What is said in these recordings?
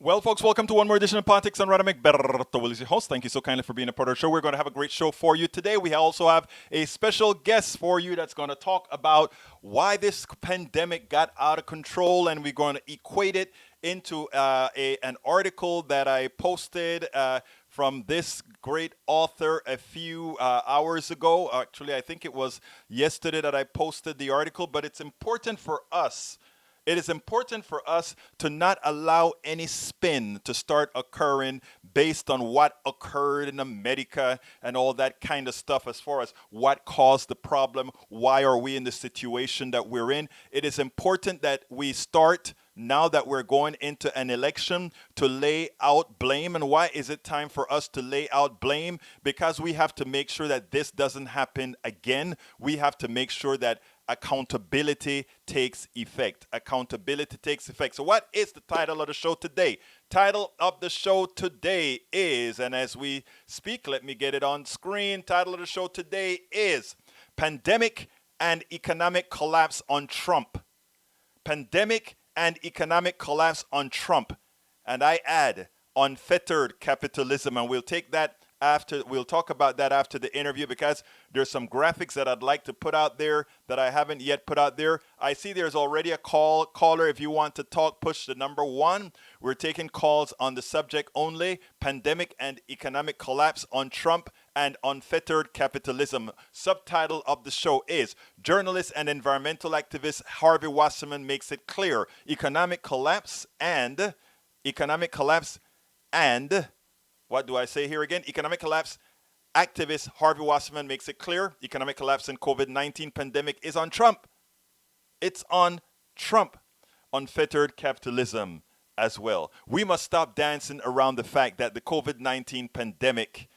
Well, folks, welcome to one more edition of Politics on Radamic. Berto Will is your host. Thank you so kindly for being a part of the show. We're going to have a great show for you today. We also have a special guest for you that's going to talk about why this pandemic got out of control, and we're going to equate it into an article that I posted from this great author a few hours ago. Actually, I think it was yesterday that I posted the article, but it's important for us. It is important for us to not allow any spin to start occurring based on what occurred in America and all that kind of stuff as far as what caused the problem, why are we in the situation that we're in. It is important that we start, now that we're going into an election, to lay out blame. And why is it time for us to lay out blame? Because we have to make sure that this doesn't happen again. We have to make sure that accountability takes effect. Accountability takes effect. So what is the title of the show today? Title of the show today is, and as we speak, let me get it on screen. Title of the show today is Pandemic and Economic Collapse on Trump. Pandemic and Economic Collapse on Trump. And I add Unfettered Capitalism. And we'll take that after, we'll talk about that after the interview, because there's some graphics that I'd like to put out there that I haven't yet put out there. I see there's already a caller. If you want to talk, push the number 1. We're taking calls on the subject only: Pandemic and Economic Collapse on Trump and Unfettered Capitalism. Subtitle of the show is Journalist and Environmental Activist Harvey Wasserman Makes It Clear: Economic Collapse and what do I say here again? Economic collapse. Activist Harvey Wasserman makes it clear: economic collapse and COVID-19 pandemic is on Trump. It's on Trump. Unfettered capitalism as well. We must stop dancing around the fact that the COVID-19 pandemic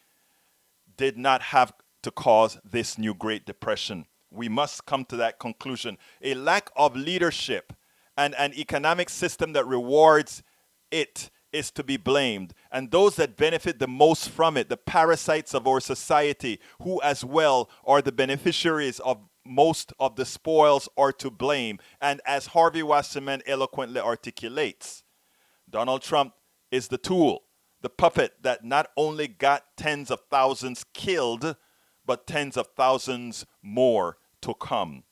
did not have to cause this new Great Depression. We must come to that conclusion. A lack of leadership and an economic system that rewards it is to be blamed. And those that benefit the most from it, the parasites of our society, who as well are the beneficiaries of most of the spoils, are to blame. And as Harvey Wasserman eloquently articulates, Donald Trump is the tool, the puppet that not only got tens of thousands killed, but tens of thousands more to come.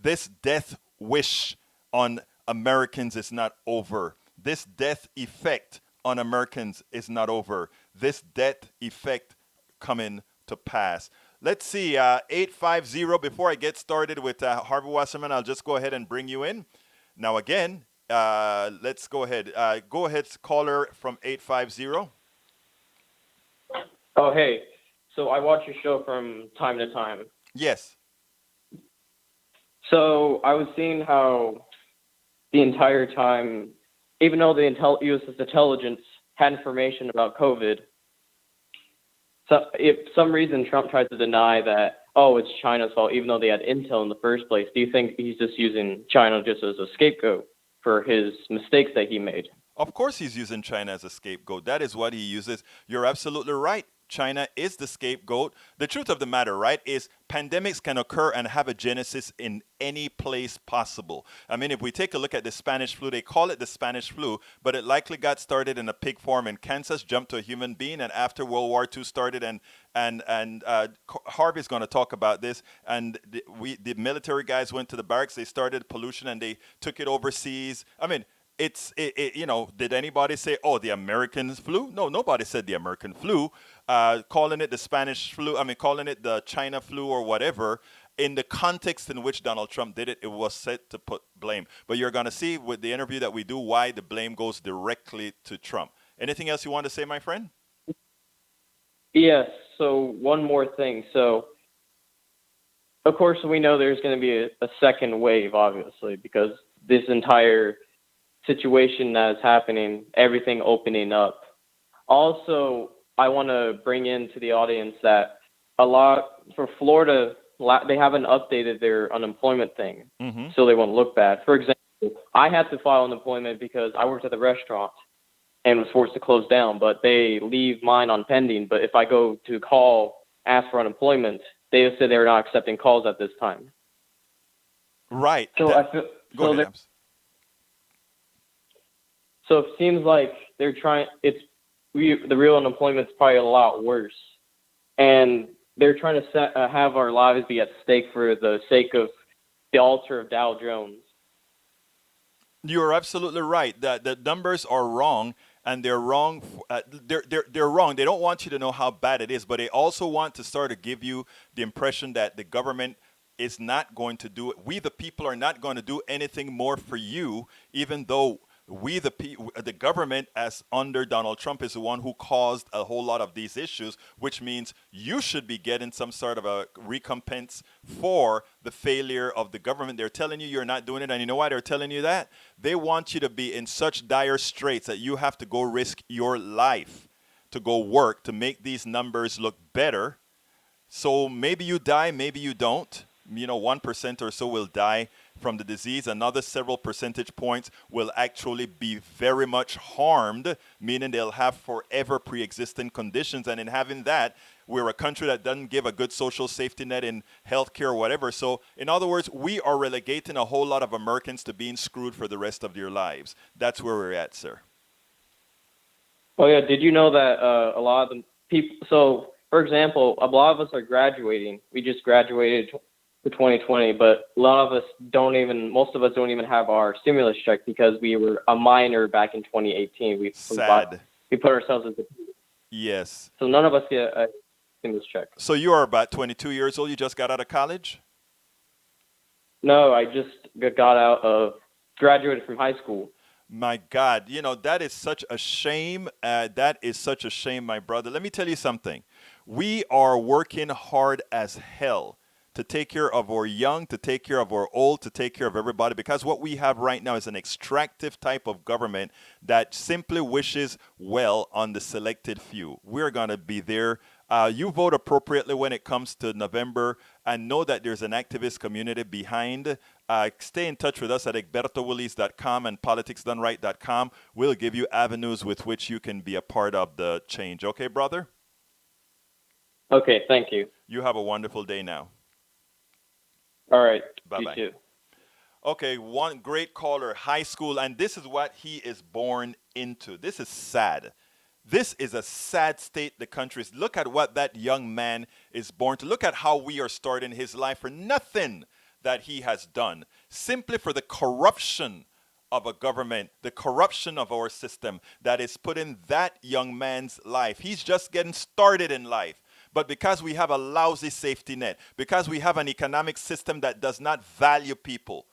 This death wish on Americans is not over. This death effect on Americans is not over. This death effect coming to pass. Let's see, 850, before I get started with Harvey Wasserman, I'll just go ahead and bring you in. Now again, let's go ahead. Go ahead, caller from 850. Oh, hey. So I watch your show from time to time. Yes. So I was seeing how the entire time, even though the U.S. intelligence had information about COVID, so if for some reason Trump tries to deny that, oh, it's China's fault, even though they had intel in the first place, do you think he's just using China just as a scapegoat for his mistakes that he made? Of course he's using China as a scapegoat. That is what he uses. You're absolutely right. China is the scapegoat. The truth of the matter, right, is pandemics can occur and have a genesis in any place possible. I mean, if we take a look at the Spanish flu, they call it the Spanish flu, but it likely got started in a pig farm in Kansas, jumped to a human being, and after World War II started, and Harvey's going to talk about this, and the military guys went to the barracks, they started pollution, and they took it overseas. I mean, did anybody say, oh, the American flu? No, nobody said the American flu. Calling it the Spanish flu, calling it the China flu or whatever, in the context in which Donald Trump did it, it was set to put blame. But you're going to see with the interview that we do why the blame goes directly to Trump. Anything else you want to say, my friend? Yes. So one more thing. So, of course, we know there's going to be a second wave, obviously, because this entire situation that is happening, everything opening up. Also, I want to bring into the audience that a lot for Florida, they haven't updated their unemployment thing, so they won't look bad. For example, I had to file unemployment because I worked at the restaurant and was forced to close down, but they leave mine on pending. But if I go to ask for unemployment, they said they were not accepting calls at this time. Right. So I feel go ahead. So it seems like they're trying. The real unemployment's probably a lot worse, and they're trying to have our lives be at stake for the sake of the altar of Dow Jones. You're absolutely right. That the numbers are wrong, and they're wrong. They're wrong. They don't want you to know how bad it is, but they also want to start to give you the impression that the government is not going to do it. We, the people, are not going to do anything more for you, even though the government, as under Donald Trump, is the one who caused a whole lot of these issues, which means you should be getting some sort of a recompense for the failure of the government. They're telling you you're not doing it, and you know why they're telling you that? They want you to be in such dire straits that you have to go risk your life to go work to make these numbers look better. So maybe you die, maybe you don't. 1% or so will die from the disease. Another several percentage points will actually be very much harmed, meaning they'll have forever pre-existing conditions. And in having that, we're a country that doesn't give a good social safety net in healthcare or whatever. So, in other words, we are relegating a whole lot of Americans to being screwed for the rest of their lives. That's where we're at, sir. Oh yeah, did you know that a lot of the people? So, for example, a lot of us are graduating. We just graduated for 2020, but a lot of us most of us don't even have our stimulus check because we were a minor back in 2018. We put ourselves into. Yes. So none of us get a stimulus check. So you are about 22 years old. You just got out of college? No, I just graduated from high school. My God, that is such a shame. That is such a shame, my brother. Let me tell you something. We are working hard as hell to take care of our young, to take care of our old, to take care of everybody, because what we have right now is an extractive type of government that simply wishes well on the selected few. We're going to be there. You vote appropriately when it comes to November, and know that there's an activist community behind. Stay in touch with us at egbertowillies.com and politicsdoneright.com. We'll give you avenues with which you can be a part of the change. Okay, brother? Okay, thank you. You have a wonderful day now. All right. Bye-bye. You too. Okay, one great caller, high school, and this is what he is born into. This is sad. This is a sad state the country is. Look at what that young man is born to. Look at how we are starting his life for nothing that he has done, simply for the corruption of a government, the corruption of our system that is putting that young man's life. He's just getting started in life. But because we have a lousy safety net, because we have an economic system that does not value people,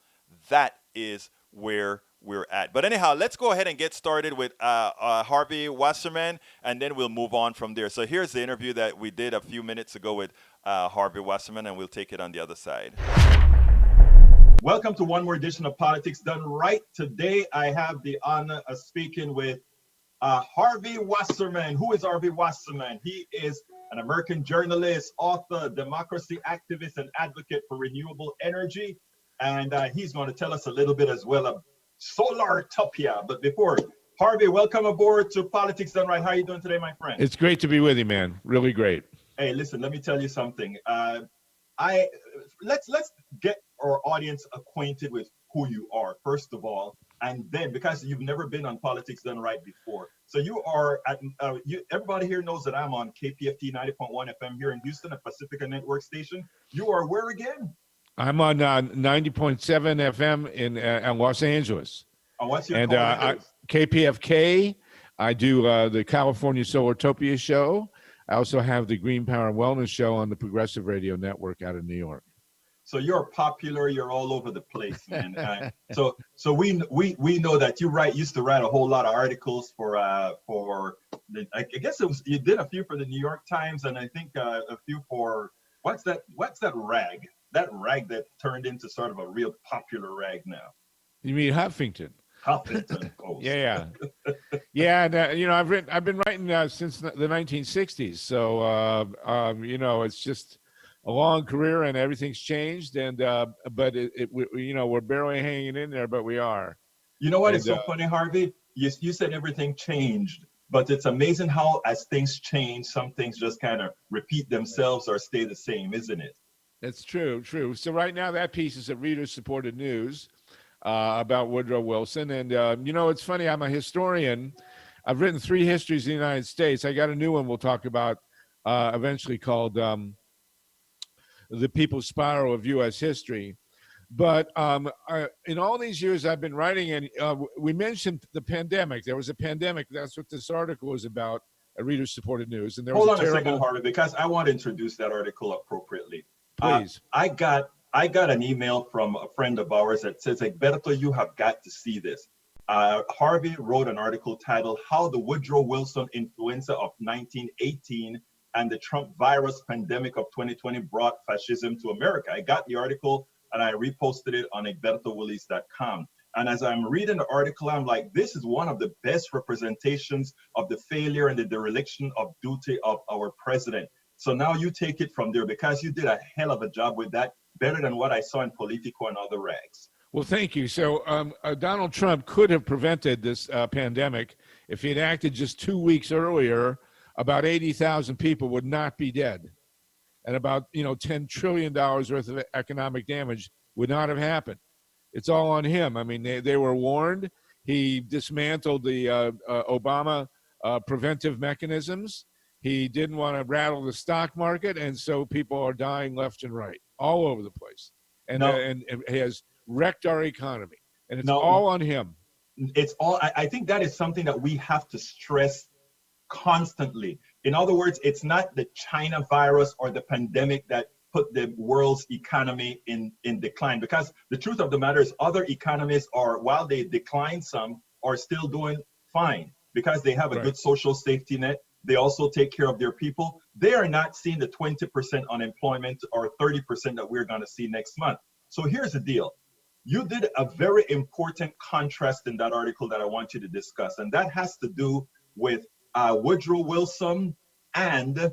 that is where we're at. But anyhow, let's go ahead and get started with Harvey Wasserman, and then we'll move on from there. So here's the interview that we did a few minutes ago with Harvey Wasserman, and we'll take it on the other side. Welcome to one more edition of Politics Done Right. Today, I have the honor of speaking with Harvey Wasserman. Who is Harvey Wasserman? He is an American journalist, author, democracy activist, and advocate for renewable energy. And he's going to tell us a little bit as well of Solartopia. But before, Harvey, welcome aboard to Politics Done Right. How are you doing today, my friend? It's great to be with you, man. Really great. Hey, listen, let me tell you something. Let's get our audience acquainted with who you are, first of all. And then, because you've never been on Politics Done Right before. So you are at, everybody here knows that I'm on KPFT 90.1 FM here in Houston, a Pacifica Network station. You are where again? I'm on 90.7 FM in Los Angeles. Oh, what's your KPFK. I do the California Solartopia show. I also have the Green Power and Wellness show on the Progressive Radio Network out of New York. So you're popular. You're all over the place, man. So we know that you used to write a whole lot of articles for I guess you did a few for the New York Times, and I think a few for what's that rag? That rag that turned into sort of a real popular rag now. You mean Huffington? Huffington Post. Yeah. And I've been writing since the 1960s. So it's just a long career, and everything's changed, and but we're barely hanging in there, but we are. You know what? It's so funny, Harvey. You said everything changed, but it's amazing how, as things change, some things just kind of repeat themselves or stay the same, isn't it? That's true. So right now, that piece is at reader-supported news about Woodrow Wilson, and it's funny. I'm a historian. I've written 3 histories of the United States. I got a new one we'll talk about eventually called The People's Spiral of U.S. History. But in all these years I've been writing, and we mentioned the pandemic. There was a pandemic. That's what this article was about, Reader-Supported News. And there was Hold a on a second, terrible... Harvey, because I want to introduce that article appropriately. Please. I got an email from a friend of ours that says, Egberto, you have got to see this. Harvey wrote an article titled How the Woodrow Wilson Influenza of 1918 and the Trump virus pandemic of 2020 brought fascism to America. I got the article and I reposted it on egbertowillis.com. And as I'm reading the article, I'm like, this is one of the best representations of the failure and the dereliction of duty of our president. So now you take it from there, because you did a hell of a job with that, better than what I saw in Politico and other rags. Well, thank you. So Donald Trump could have prevented this pandemic if he had acted just 2 weeks earlier. About 80,000 people would not be dead, and about $10 trillion worth of economic damage would not have happened. It's all on him. I mean, they were warned. He dismantled the Obama preventive mechanisms. He didn't want to rattle the stock market, and so people are dying left and right, all over the place. And he has wrecked our economy, and it's all on him. It's all. I think that is something that we have to stress constantly. In other words, it's not the China virus or the pandemic that put the world's economy in decline, because the truth of the matter is other economies are, while they decline some, are still doing fine because they have a good social safety net. They also take care of their people. They are not seeing the 20% unemployment or 30% that we're going to see next month. So here's the deal. You did a very important contrast in that article that I want you to discuss, and that has to do with Woodrow Wilson and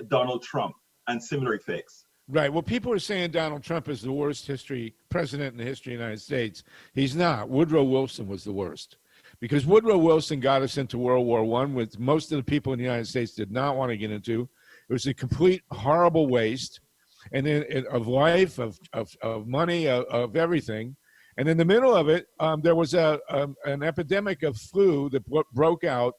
Donald Trump and similar effects. Right. Well, people are saying Donald Trump is the worst president in the history of the United States. He's not. Woodrow Wilson was the worst, because Woodrow Wilson got us into World War I, which most of the people in the United States did not want to get into. It was a complete horrible waste, and then of life, of money, of everything. And in the middle of it, there was an epidemic of flu that broke out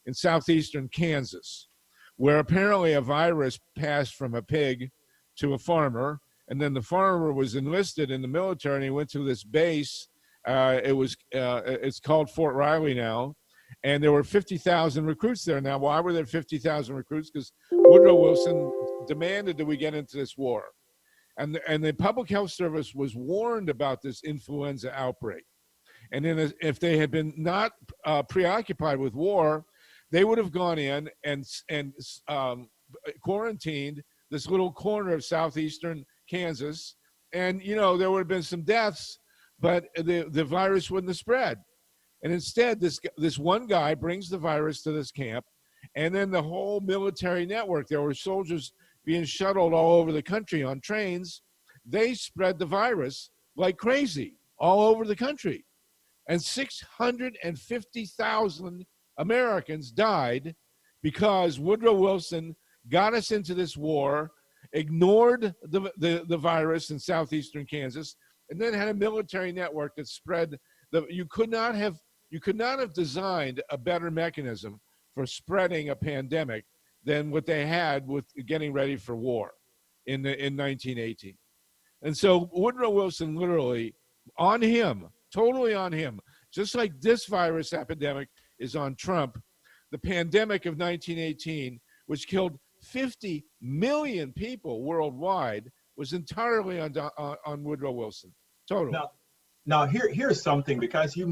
in southeastern Kansas, where apparently a virus passed from a pig to a farmer, and then the farmer was enlisted in the military, and he went to this base. It's called Fort Riley now, and there were 50,000 recruits there. Now, why were there 50,000 recruits? Because Woodrow Wilson demanded that we get into this war, and the Public Health Service was warned about this influenza outbreak. And then if they had been not preoccupied with war, they would have gone in and quarantined this little corner of southeastern Kansas, and there would have been some deaths, but the virus wouldn't have spread. And instead, this one guy brings the virus to this camp, and then the whole military network, there were soldiers being shuttled all over the country on trains. They spread the virus like crazy all over the country, and 650,000 Americans died because Woodrow Wilson got us into this war, ignored the virus in southeastern Kansas, and then had a military network that spread you could not have designed a better mechanism for spreading a pandemic than what they had with getting ready for war in 1918. And so Woodrow Wilson, literally on him, totally on him, just like this virus epidemic is on Trump. The pandemic of 1918, which killed 50 million people worldwide, was entirely on Woodrow Wilson. Totally. Now here's something, because you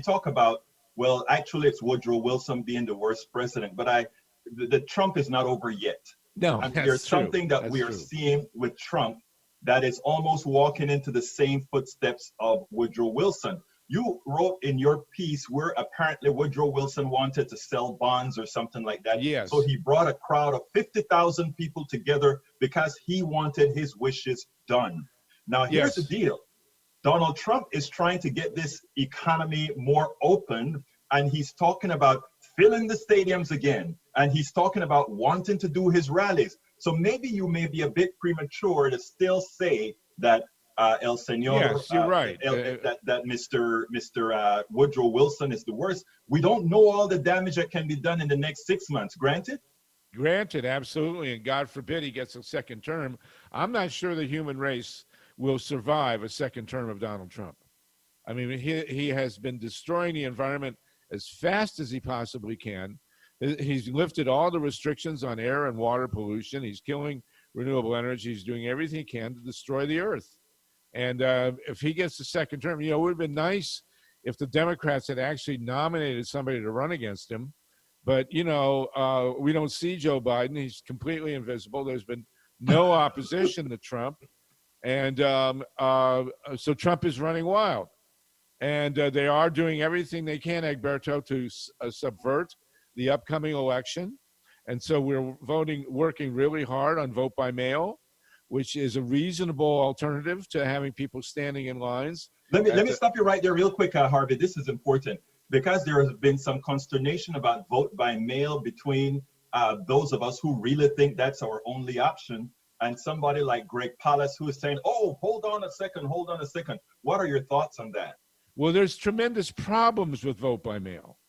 talk about, well, actually it's Woodrow Wilson being the worst president, but the Trump is not over yet. No, and there's something that we are seeing with Trump that is almost walking into the same footsteps of Woodrow Wilson. You wrote in your piece where apparently Woodrow Wilson wanted to sell bonds or something like that. Yes. So he brought a crowd of 50,000 people together because he wanted his wishes done. Now, here's the deal. Donald Trump is trying to get this economy more open, and he's talking about filling the stadiums again, and he's talking about wanting to do his rallies. So maybe you may be a bit premature to still say that El Senor, Yes, you're right. that Mr. Woodrow Wilson is the worst. We don't know all the damage that can be done in the next 6 months. Granted. Granted, absolutely, and God forbid he gets a second term. I'm not sure the human race will survive a second term of Donald Trump. I mean, he has been destroying the environment as fast as he possibly can. He's lifted all the restrictions on air and water pollution. He's killing renewable energy. He's doing everything he can to destroy the earth. And if he gets the second term, it would have been nice if the Democrats had actually nominated somebody to run against him. But, we don't see Joe Biden. He's completely invisible. There's been no opposition to Trump. And so Trump is running wild. And they are doing everything they can, Egberto, to subvert the upcoming election. And so we're working really hard on vote by mail, which is a reasonable alternative to having people standing in lines. Let me stop you right there real quick, Harvey. This is important because there has been some consternation about vote by mail between those of us who really think that's our only option and somebody like Greg Palast who is saying, oh, hold on a second. What are your thoughts on that? Well, there's tremendous problems with vote by mail.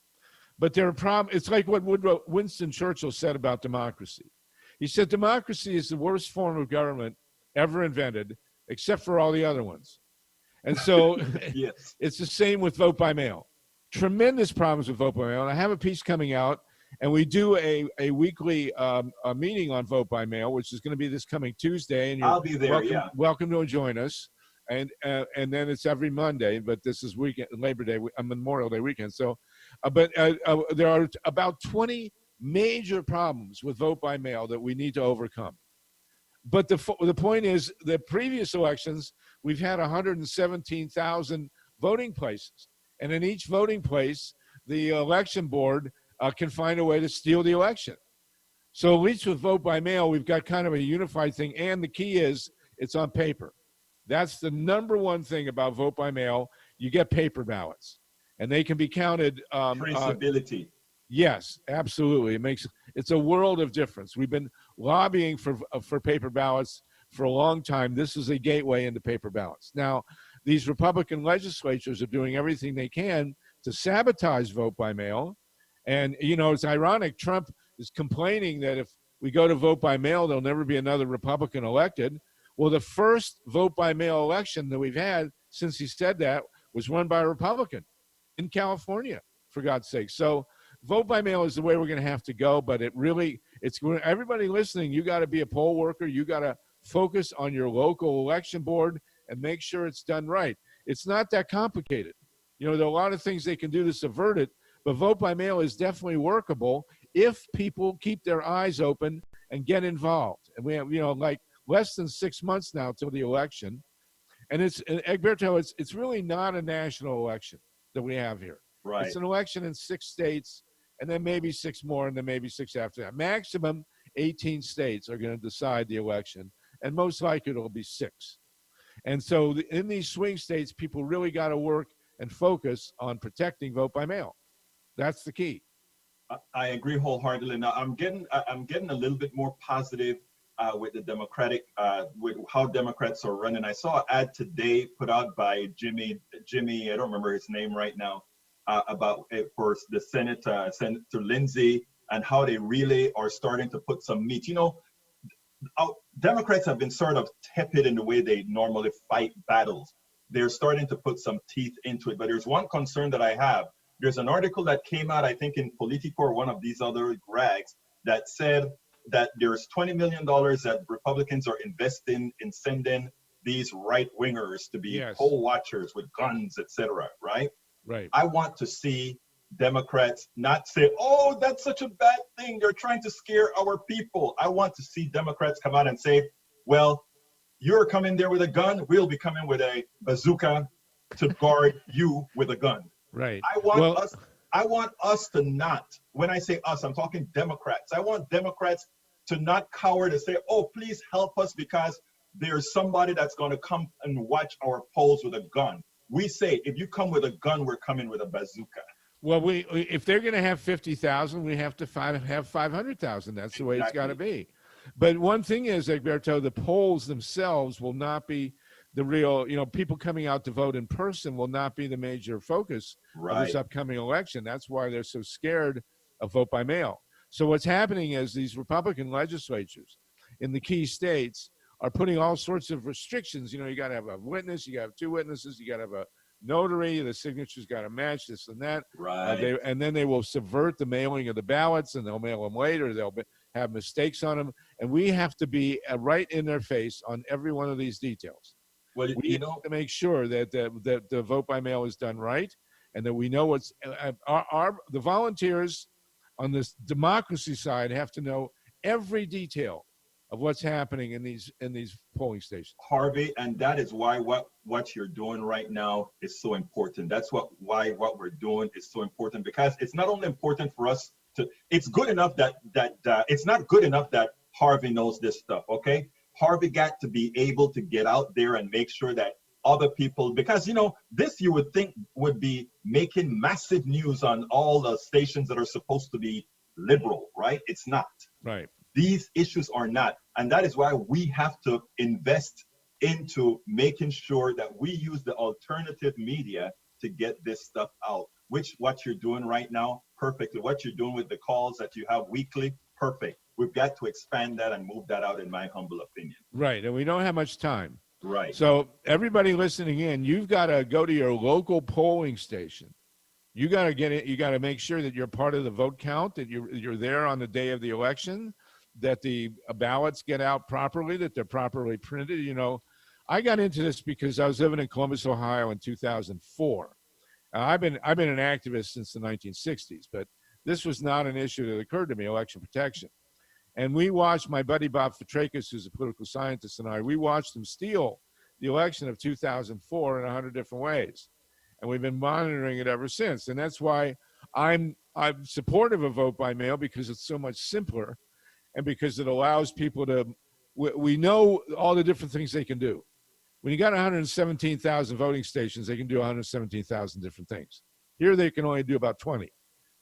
But there are problems. It's like what Winston Churchill said about democracy. He said democracy is the worst form of government ever invented, except for all the other ones. And so yes. It's the same with vote by mail. Tremendous problems with vote by mail. And I have a piece coming out, and we do a weekly a meeting on vote by mail, which is going to be this coming Tuesday. And I'll be there, welcome to join us. And then it's every Monday, but this is Labor Day, Memorial Day weekend. So, there are about 20 major problems with vote by mail that we need to overcome. But the point is, the previous elections, we've had 117,000 voting places. And in each voting place, the election board can find a way to steal the election. So at least with vote by mail, we've got kind of a unified thing. And the key is it's on paper. That's the number one thing about vote by mail. You get paper ballots, and they can be counted. Traceability. Yes, absolutely. It's a world of difference. We've been lobbying for paper ballots for a long time. This is a gateway into paper ballots. Now, these Republican legislatures are doing everything they can to sabotage vote by mail. And, it's ironic. Trump is complaining that if we go to vote by mail, there'll never be another Republican elected. Well, the first vote by mail election that we've had since he said that was run by a Republican in California, for God's sake. So vote by mail is the way we're going to have to go, but everybody listening, you got to be a poll worker. You got to focus on your local election board and make sure it's done right. It's not that complicated. There are a lot of things they can do to subvert it, but vote by mail is definitely workable if people keep their eyes open and get involved. And we have, like less than 6 months now till the election. And Egberto, it's really not a national election that we have here. Right. It's an election in 6 states, and then maybe 6 more, and then maybe 6 after that. Maximum 18 states are going to decide the election, and most likely it'll be 6. And so in these swing states, people really got to work and focus on protecting vote by mail. That's the key. I agree wholeheartedly. Now I'm getting a little bit more positive with the Democratic, with how Democrats are running. I saw an ad today put out by Jimmy, I don't remember his name right now, about for the Senate, Senator Lindsey, and how they really are starting to put some meat. Democrats have been sort of tepid in the way they normally fight battles. They're starting to put some teeth into it. But there's one concern that I have. There's an article that came out, I think, in Politico or one of these other rags that said that there's $20 million that Republicans are investing in sending these right-wingers to be poll watchers with guns, etc. Right? Right. I want to see Democrats not say, oh, that's such a bad thing. They're trying to scare our people. I want to see Democrats come out and say, well, you're coming there with a gun. We'll be coming with a bazooka to guard you with a gun. Right. I want us to not, when I say us, I'm talking Democrats. I want Democrats to not cower to say, oh, please help us because there's somebody that's going to come and watch our polls with a gun. We say, if you come with a gun, we're coming with a bazooka. Well, if they're going to have 50,000, we have to have 500,000. That's the way it's got to be. But one thing is, Egberto, the polls themselves will not be the real, people coming out to vote in person will not be the major focus of this Right. upcoming election. That's why they're so scared of vote by mail. So what's happening is these Republican legislatures in the key states are putting all sorts of restrictions. You got to have a witness, you got to have two witnesses, you got to have a notary, the signatures got to match this and that. Right. And then they will subvert the mailing of the ballots, and they'll mail them later. Have mistakes on them, and we have to be right in their face on every one of these details. Well, We have to make sure that the vote by mail is done right, and that we know what's the volunteers on this democracy side have to know every detail of what's happening in these polling stations. Harvey, and that is why what you're doing right now is so important. That's why what we're doing is so important, because it's not only important for us to. It's good enough that it's not good enough that Harvey knows this stuff. Okay, Harvey got to be able to get out there and make sure that other people, because this you would think would be making massive news on all the stations that are supposed to be liberal, right? It's not. Right. These issues are not. And that is why we have to invest into making sure that we use the alternative media to get this stuff out, which what you're doing right now, perfectly. What you're doing with the calls that you have weekly, perfect. We've got to expand that and move that out, in my humble opinion. Right. And we don't have much time. Right. So everybody listening in, you've got to go to your local polling station. You got to get it. You got to make sure that you're part of the vote count, that you're there on the day of the election, that the ballots get out properly, that they're properly printed. I got into this because I was living in Columbus, Ohio in 2004. I've been an activist since the 1960s, but this was not an issue that occurred to me, election protection. And we watched my buddy Bob Fitrakis, who's a political scientist, and we watched him steal the election of 2004 in 100 different ways. And we've been monitoring it ever since. And that's why I'm supportive of vote by mail, because it's so much simpler, and because it allows people to, we know all the different things they can do. When you got 117,000 voting stations, they can do 117,000 different things. Here they can only do about 20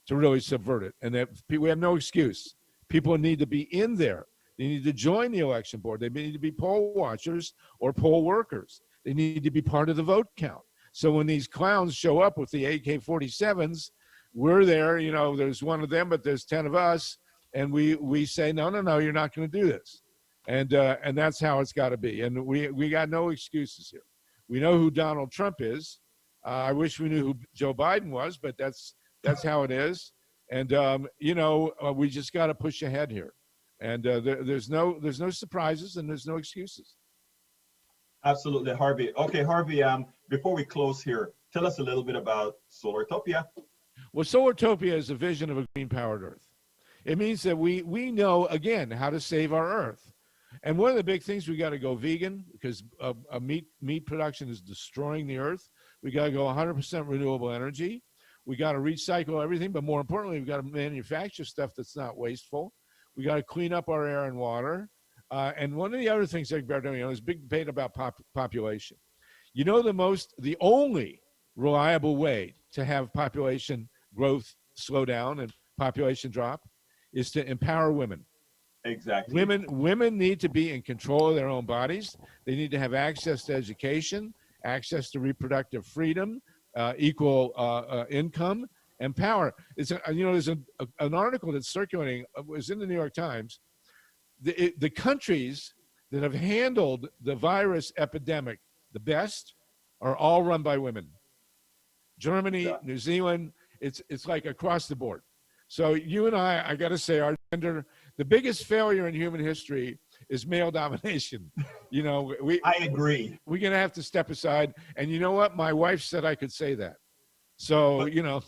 to really subvert it. And we have no excuse. People need to be in there. They need to join the election board. They need to be poll watchers or poll workers. They need to be part of the vote count. So when these clowns show up with the AK-47s, we're there, there's one of them, but there's 10 of us. And we say, no, you're not going to do this. And that's how it's got to be. And we got no excuses here. We know who Donald Trump is. I wish we knew who Joe Biden was, but that's how it is. And, we just got to push ahead here. And there's no surprises, and there's no excuses. Absolutely, Harvey. Okay, Harvey, before we close here, tell us a little bit about Solartopia. Well, Solartopia is a vision of a green-powered Earth. It means that we know, again, how to save our Earth. And one of the big things, we got to go vegan, because meat production is destroying the Earth. We got to go 100% renewable energy. We got to recycle everything, but more importantly, we got to manufacture stuff that's not wasteful. We got to clean up our air and water. And one of the other things that we're doing, there's a big debate about population. The only reliable way to have population growth slow down and population drop is to empower women. Exactly. Women need to be in control of their own bodies. They need to have access to education, access to reproductive freedom, equal income, and power. There's an article that's circulating. It was in the New York Times. The countries that have handled the virus epidemic the best are all run by women. Germany, yeah. New Zealand, it's like across the board. So you and I got to say, our gender, the biggest failure in human history is male domination. I agree. We're going to have to step aside. And you know what? My wife said I could say that. So, you know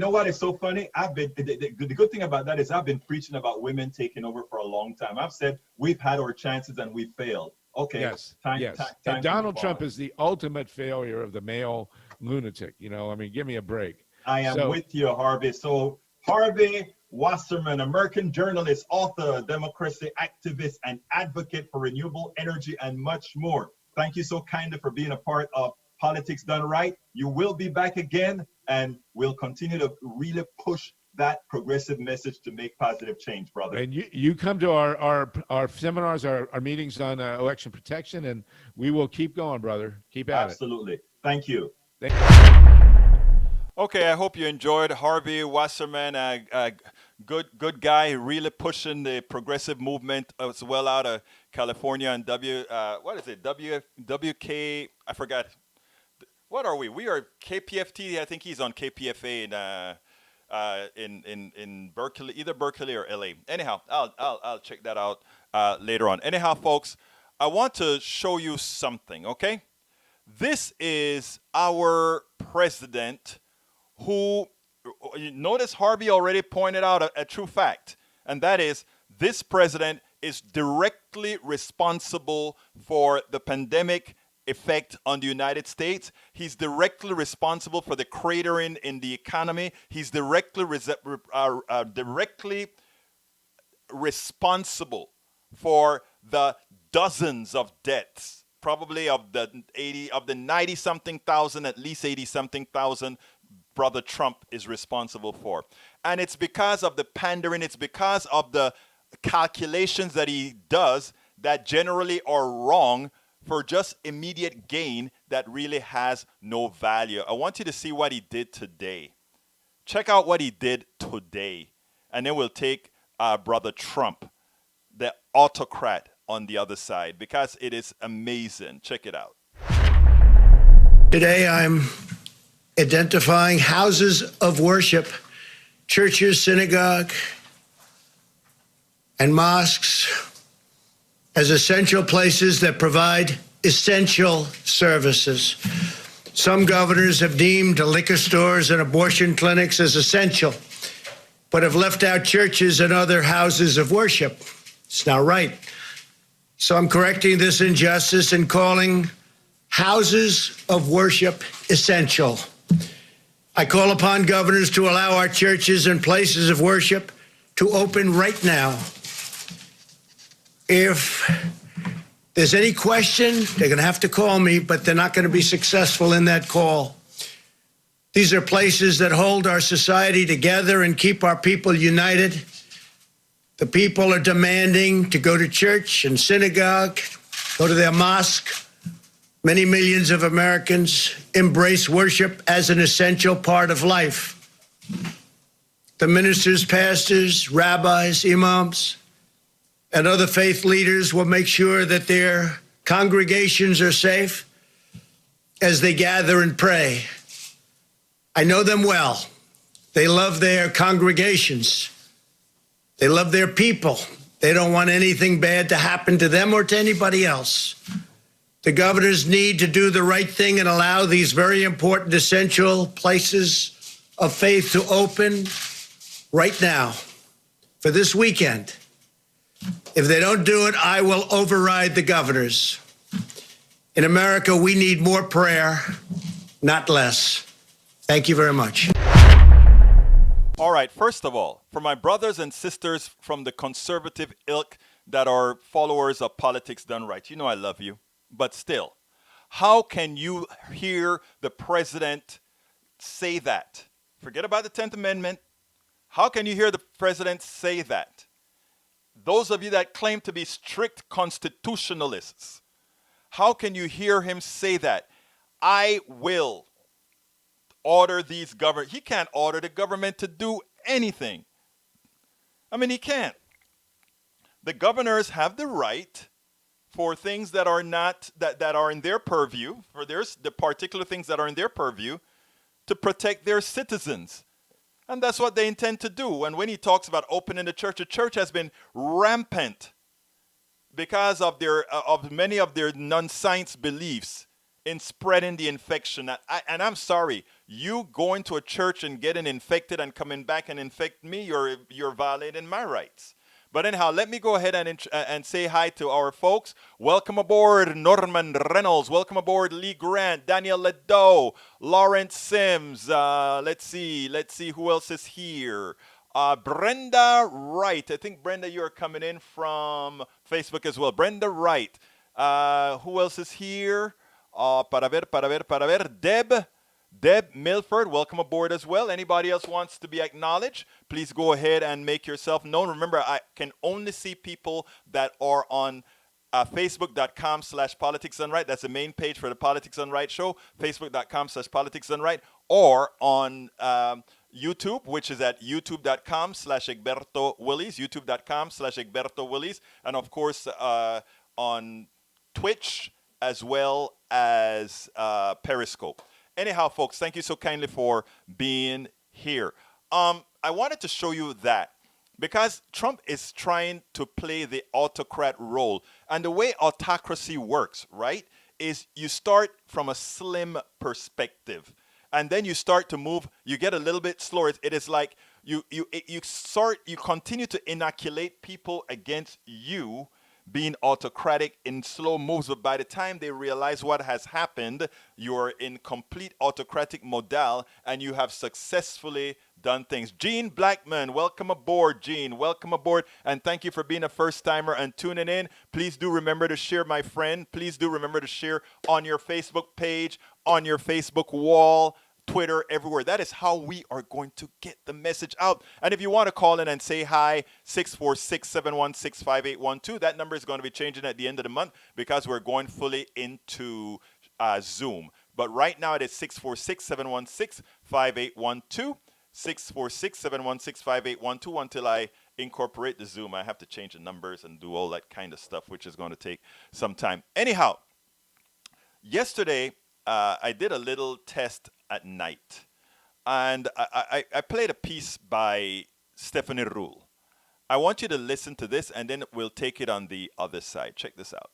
what is so funny? The good thing about that is I've been preaching about women taking over for a long time. I've said we've had our chances and we failed. Okay. Yes. Time and Donald Trump is the ultimate failure of the male lunatic. Give me a break. I am with you, Harvey. So Harvey Wasserman, American journalist, author, democracy activist, and advocate for renewable energy and much more. Thank you so kindly for being a part of Politics Done Right. You will be back again, and we'll continue to really push that progressive message to make positive change, brother. And you come to our seminars, our meetings on election protection, and we will keep going, brother. Keep at Absolutely. Thank you. it. Okay, I hope you enjoyed Harvey Wasserman, a good guy, really pushing the progressive movement as well out of California and WK, I forgot. What are we? We are KPFT. I think he's on KPFA in Berkeley, either Berkeley or LA. Anyhow, I'll check that out later on. Anyhow, folks, I want to show you something. Okay, this is our president, who, you notice Harvey already pointed out a true fact, and that is this president is directly responsible for the pandemic effect on the United States. He's directly responsible for the cratering in the economy. He's directly responsible for the dozens of deaths, probably of the 90 something thousand, at least 80 something thousand brother Trump is responsible for. And it's because of the pandering, it's because of the calculations that he does that generally are wrong for just immediate gain that really has no value. I want you to see what he did today. Check out what he did today. And then we'll take brother Trump, the autocrat, on the other side, because it is amazing. Check it out. Today I'm identifying houses of worship, churches, synagogue, and mosques as essential places that provide essential services. Some governors have deemed liquor stores and abortion clinics as essential, but have left out churches and other houses of worship. It's not right. So I'm correcting this injustice and calling houses of worship essential. I call upon governors to allow our churches and places of worship to open right now. If there's any question, they're going to have to call me, but they're not going to be successful in that call. These are places that hold our society together and keep our people united. The people are demanding to go to church and synagogue, go to their mosque. Many millions of Americans embrace worship as an essential part of life. The ministers, pastors, rabbis, imams, and other faith leaders will make sure that their congregations are safe as they gather and pray. I know them well. They love their congregations. They love their people. They don't want anything bad to happen to them or to anybody else. The governors need to do the right thing and allow these very important, essential places of faith to open right now for this weekend. If they don't do it, I will override the governors. In America, we need more prayer, not less. Thank you very much. All right, first of all, for my brothers and sisters from the conservative ilk that are followers of politics done right, you know I love you. But still, how can you hear the president say that? Forget about the 10th Amendment. How can you hear the president say that? Those of you that claim to be strict constitutionalists, how can you hear him say that? I will order these government. He can't order the government to do anything. I mean, he can't. The governors have the right for things that are not that are in their purview, for the particular things that are in their purview, to protect their citizens. And that's what they intend to do. And when he talks about opening the church has been rampant because of many of their non-science beliefs in spreading the infection. And I'm sorry, you going to a church and getting infected and coming back and infect me, you're violating my rights. But anyhow, let me go ahead and say hi to our folks. Welcome aboard, Norman Reynolds. Welcome aboard, Lee Grant, Daniel Ledoux, Lawrence Sims. Let's see who else is here. Brenda Wright. I think, Brenda, you're coming in from Facebook as well. Brenda Wright. Who else is here? Para ver. Deb Milford, welcome aboard as well. Anybody else wants to be acknowledged, please go ahead and make yourself known. Remember, I can only see people that are on facebook.com/politics done right. That's the main page for the Politics Done Right show, facebook.com/politics done right, or on YouTube, which is at youtube.com/Egberto Willies, youtube.com/Egberto Willies, and of course on Twitch as well as Periscope. Anyhow, folks, thank you so kindly for being here. I wanted to show you that because Trump is trying to play the autocrat role. And the way autocracy works, right, is you start from a slim perspective. And then you start to move, you get a little bit slower. It is like you continue to inoculate people against you being autocratic in slow moves, but by the time they realize what has happened, you're in complete autocratic model and you have successfully done things. Gene Blackman, welcome aboard, Gene. Welcome aboard, and thank you for being a first-timer and tuning in. Please do remember to share, my friend. Please do remember to share on your Facebook page, on your Facebook wall, Twitter, everywhere. That is how we are going to get the message out. And if you want to call in and say hi, 646-716-5812. That number is going to be changing at the end of the month because we're going fully into Zoom. But right now it is 646-716-5812. 646-716-5812 until I incorporate the Zoom. I have to change the numbers and do all that kind of stuff, which is going to take some time. Anyhow, yesterday I did a little test at night, and I played a piece by Stephanie Rule. I want you to listen to this, and then we'll take it on the other side. Check this out.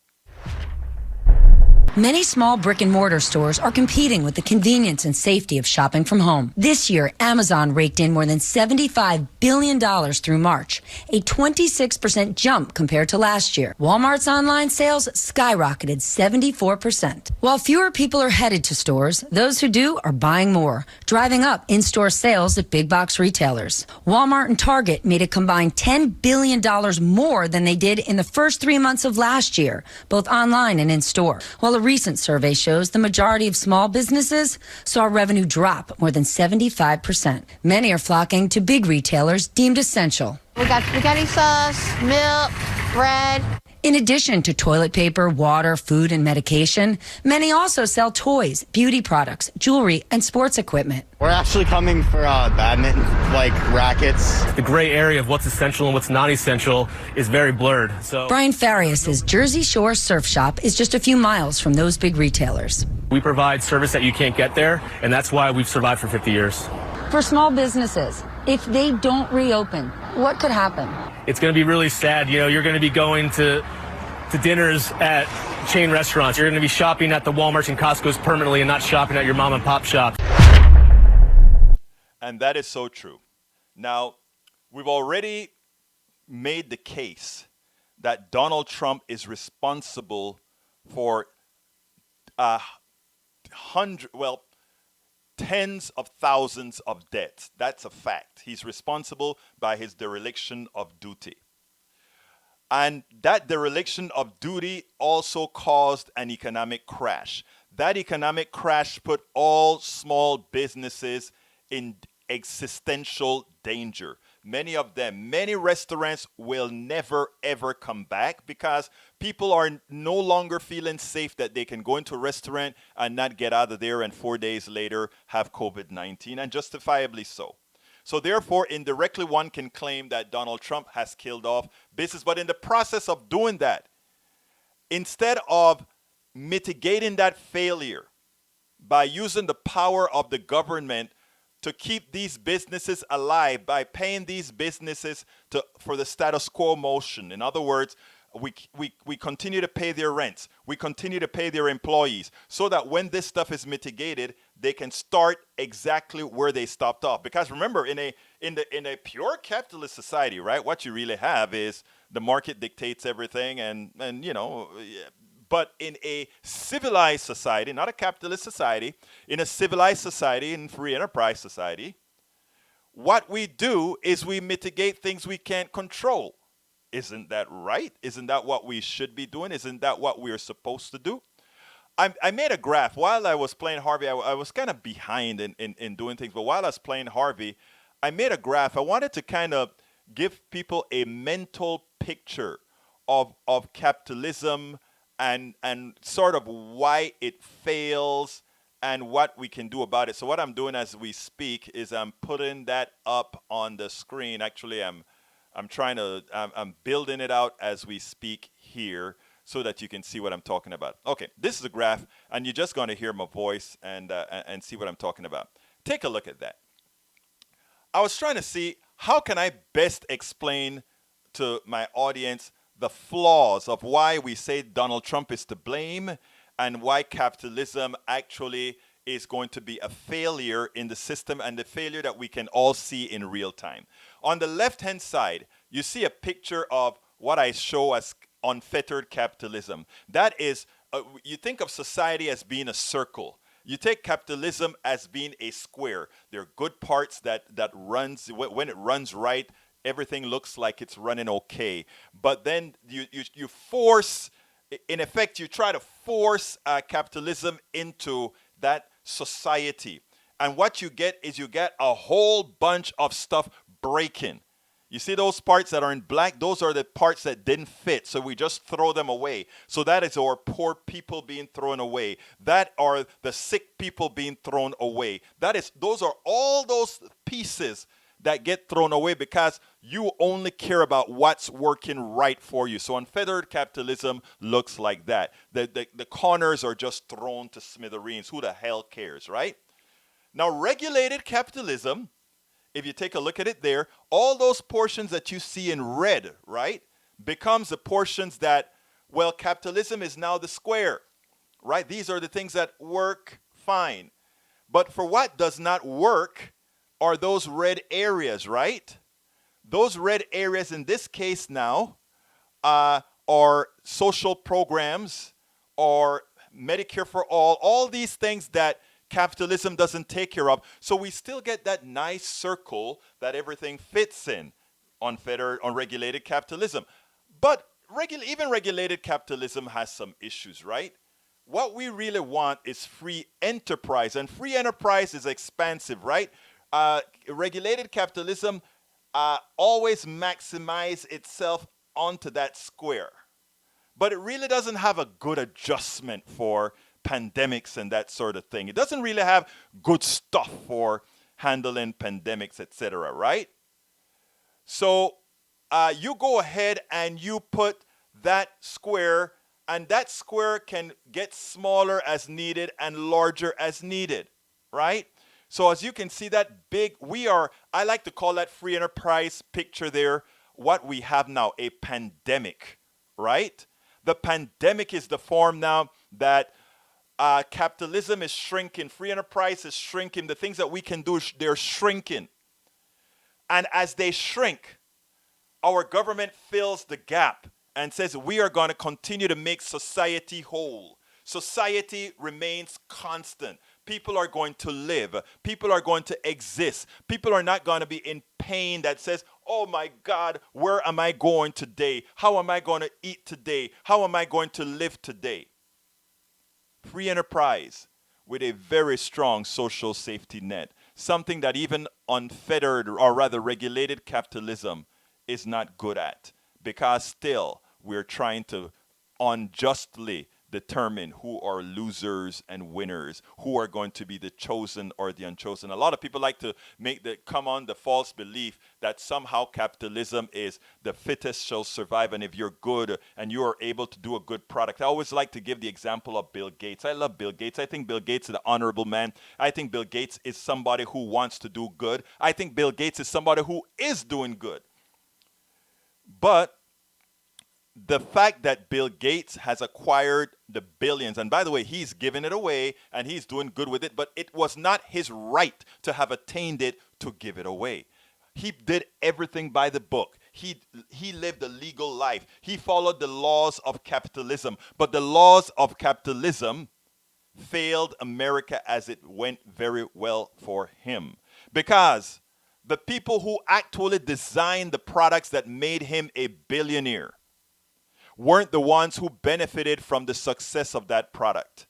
Many small brick and mortar stores are competing with the convenience and safety of shopping from home. This year, Amazon raked in more than $75 billion through March, a 26% jump compared to last year. Walmart's online sales skyrocketed 74%. While fewer people are headed to stores, those who do are buying more, driving up in-store sales at big box retailers. Walmart and Target made a combined $10 billion more than they did in the first 3 months of last year, both online and in store. While a recent survey shows the majority of small businesses saw revenue drop more than 75%. Many are flocking to big retailers deemed essential. We got spaghetti sauce, milk, bread. In addition to toilet paper, water, food, and medication, many also sell toys, beauty products, jewelry, and sports equipment. We're actually coming for badminton, like rackets. The gray area of what's essential and what's not essential is very blurred. So Brian Farias' Jersey Shore Surf Shop is just a few miles from those big retailers. we provide service that you can't get there, and that's why we've survived for 50 years. For small businesses, if they don't reopen, what could happen? It's going to be really sad. You know, you're going to be going to dinners at chain restaurants. You're going to be shopping at the Walmarts and Costco's permanently and not shopping at your mom and pop shop. And that is so true. Now, we've already made the case that Donald Trump is responsible for tens of thousands of deaths. That's a fact. He's responsible by his dereliction of duty. And that dereliction of duty also caused an economic crash. That economic crash put all small businesses in existential danger. Many of them, many restaurants will never ever come back because people are no longer feeling safe that they can go into a restaurant and not get out of there and 4 days later have COVID-19, and justifiably so. So therefore, indirectly, one can claim that Donald Trump has killed off business. But in the process of doing that, instead of mitigating that failure by using the power of the government to keep these businesses alive, by paying these businesses for the status quo motion. In other words, we continue to pay their rents. We continue to pay their employees so that when this stuff is mitigated, they can start exactly where they stopped off. Because remember, in a pure capitalist society, right, what you really have is the market dictates everything, and you know. But in a civilized society, not a capitalist society, in a civilized society, in free enterprise society, what we do is we mitigate things we can't control. Isn't that right? Isn't that what we should be doing? Isn't that what we're supposed to do? I made a graph while I was playing Harvey. I was kind of behind in doing things, but while I was playing Harvey, I made a graph. I wanted to kind of give people a mental picture of capitalism and sort of why it fails and what we can do about it. So what I'm doing as we speak is I'm putting that up on the screen. Actually, I'm building it out as we speak here so that you can see what I'm talking about. Okay, this is a graph, and you're just going to hear my voice and see what I'm talking about. Take a look at that. I was trying to see how can I best explain to my audience the flaws of why we say Donald Trump is to blame and why capitalism actually is going to be a failure in the system and the failure that we can all see in real time. On the left-hand side, you see a picture of what I show as unfettered capitalism. That is, you think of society as being a circle. You take capitalism as being a square. There are good parts that runs, when it runs right, everything looks like it's running okay. But then you force, in effect, you try to force capitalism into that society. And what you get is you get a whole bunch of stuff breaking. You see those parts that are in black? Those are the parts that didn't fit, so we just throw them away. So that is our poor people being thrown away. That are the sick people being thrown away. Those are all those pieces that get thrown away because you only care about what's working right for you. So unfettered capitalism looks like that. The corners are just thrown to smithereens. Who the hell cares, right? Now, regulated capitalism, if you take a look at it there, all those portions that you see in red, right, becomes the portions that, well, capitalism is now the square, right? These are the things that work fine. But for what does not work are those red areas, right? Those red areas in this case now are social programs or Medicare for all these things that capitalism doesn't take care of. So we still get that nice circle that everything fits in, unfettered, unregulated capitalism. But even regulated capitalism has some issues, right? What we really want is free enterprise, and free enterprise is expansive, right? Regulated capitalism always maximize itself onto that square. But it really doesn't have a good adjustment for pandemics and that sort of thing. It doesn't really have good stuff for handling pandemics, etc., right? So you go ahead and you put that square, and that square can get smaller as needed and larger as needed, right? So as you can see, that big, I like to call that free enterprise picture there, what we have now, a pandemic, right? The pandemic is the form now that capitalism is shrinking, free enterprise is shrinking, the things that we can do, they're shrinking. And as they shrink, our government fills the gap and says we are going to continue to make society whole. Society remains constant. People are going to live. People are going to exist. People are not going to be in pain that says, oh my God, where am I going today? How am I going to eat today? How am I going to live today? Free enterprise with a very strong social safety net. Something that even unfettered, or rather regulated capitalism is not good at, because still we're trying to unjustly determine who are losers and winners, who are going to be the chosen or the unchosen. A lot of people like to come on the false belief that somehow capitalism is the fittest shall survive, and if you're good and you are able to do a good product. I always like to give the example of Bill Gates. I love Bill Gates. I think Bill Gates is an honorable man. I think Bill Gates is somebody who wants to do good. I think Bill Gates is somebody who is doing good. But the fact that Bill Gates has acquired the billions, and by the way, he's given it away and he's doing good with it, but it was not his right to have attained it to give it away. He did everything by the book. He lived a legal life. He followed the laws of capitalism, but the laws of capitalism failed America as it went very well for him, because the people who actually designed the products that made him a billionaire weren't the ones who benefited from the success of that product.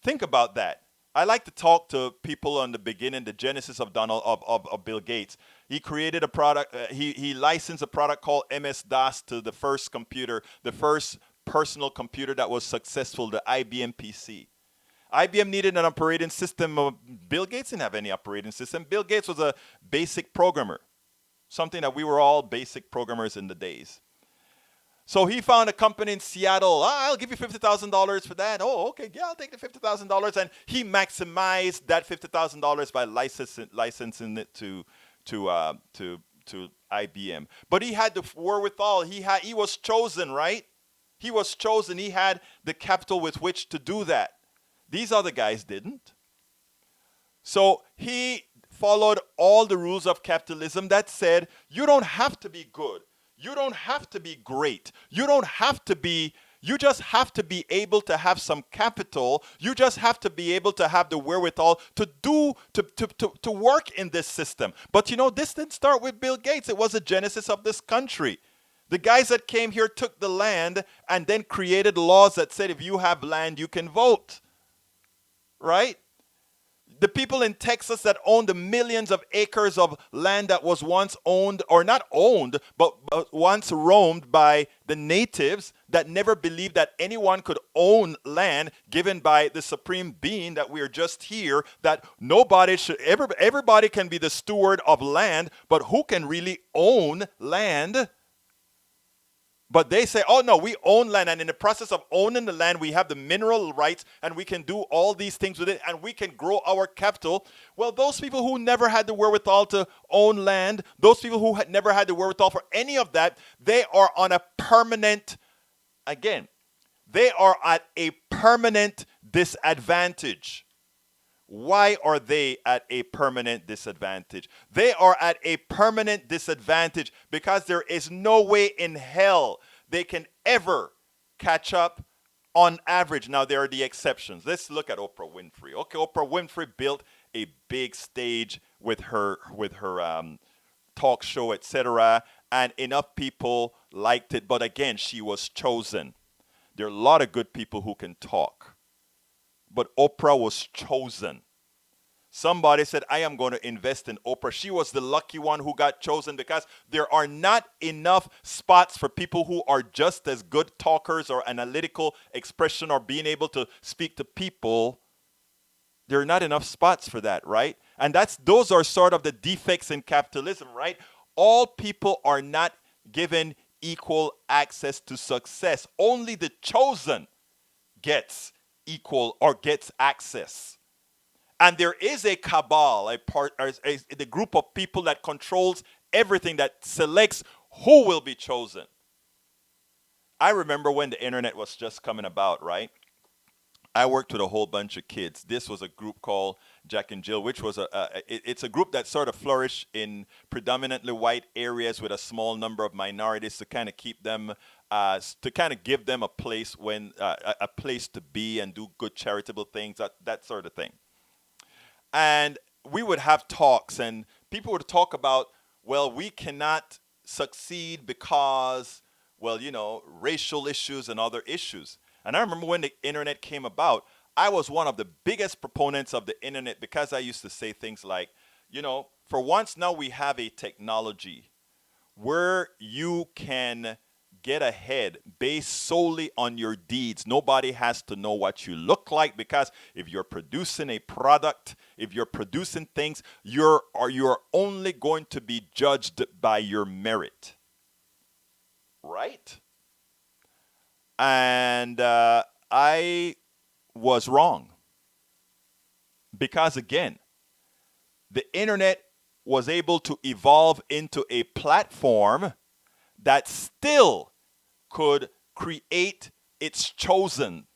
Think about that. I like to talk to people on the beginning, the genesis of Bill Gates. He created a product. He licensed a product called MS-DOS to the first computer, the first personal computer that was successful, the IBM PC. IBM needed an operating system. Bill Gates didn't have any operating system. Bill Gates was a basic programmer, something that we were all basic programmers in the days. So he found a company in Seattle. I'll give you $50,000 for that. Oh, okay, yeah, I'll take the $50,000. And he maximized that $50,000 by licensing it to IBM. But he had the wherewithal. He was chosen, right? He was chosen. He had the capital with which to do that. These other guys didn't. So he followed all the rules of capitalism that said you don't have to be good. You don't have to be great. You just have to be able to have some capital. You just have to be able to have the wherewithal to work in this system. But this didn't start with Bill Gates. It was the genesis of this country. The guys that came here took the land and then created laws that said if you have land, you can vote. Right? The people in Texas that owned the millions of acres of land that was once owned, or not owned, but once roamed by the natives that never believed that anyone could own land given by the supreme being that we are just here, that everybody can be the steward of land, but who can really own land? But they say, oh no, we own land, and in the process of owning the land, we have the mineral rights, and we can do all these things with it, and we can grow our capital. Well, those people who never had the wherewithal to own land, those people who had never had the wherewithal for any of that, they are on a permanent, they are at a permanent disadvantage. Why are they at a permanent disadvantage? They are at a permanent disadvantage because there is no way in hell they can ever catch up on average. Now, there are the exceptions. Let's look at Oprah Winfrey. Okay, Oprah Winfrey built a big stage with her talk show, etc., and enough people liked it. But again, she was chosen. There are a lot of good people who can talk. But Oprah was chosen. Somebody said, I am going to invest in Oprah. She was the lucky one who got chosen because there are not enough spots for people who are just as good talkers or analytical expression or being able to speak to people. There are not enough spots for that, right? And those are sort of the defects in capitalism, right? All people are not given equal access to success. Only the chosen gets equal or gets access. And there is a cabal, the group of people that controls everything, that selects who will be chosen. I remember when the internet was just coming about, right? I worked with a whole bunch of kids. This was a group called Jack and Jill, which was it's a group that sort of flourished in predominantly white areas with a small number of minorities to kind of keep them, to kind of give them a place a place to be and do good charitable things, that sort of thing. And we would have talks, and people would talk about, well, we cannot succeed because, racial issues and other issues. And I remember when the internet came about, I was one of the biggest proponents of the internet because I used to say things like, for once now we have a technology where you can get ahead based solely on your deeds. Nobody has to know what you look like, because if you're producing a product, if you're producing things, you're only going to be judged by your merit. Right? And I was wrong. Because again, the internet was able to evolve into a platform that still could create its chosen.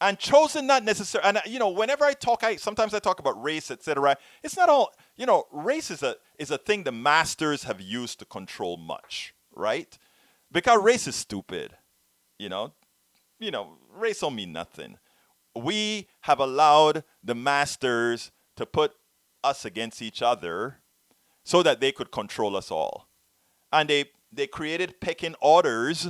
And chosen not necessarily, and whenever I talk, sometimes I talk about race, etc. It's not all, race is a thing the masters have used to control much, right? Because race is stupid, race don't mean nothing. We have allowed the masters to put us against each other so that they could control us all. And they created pecking orders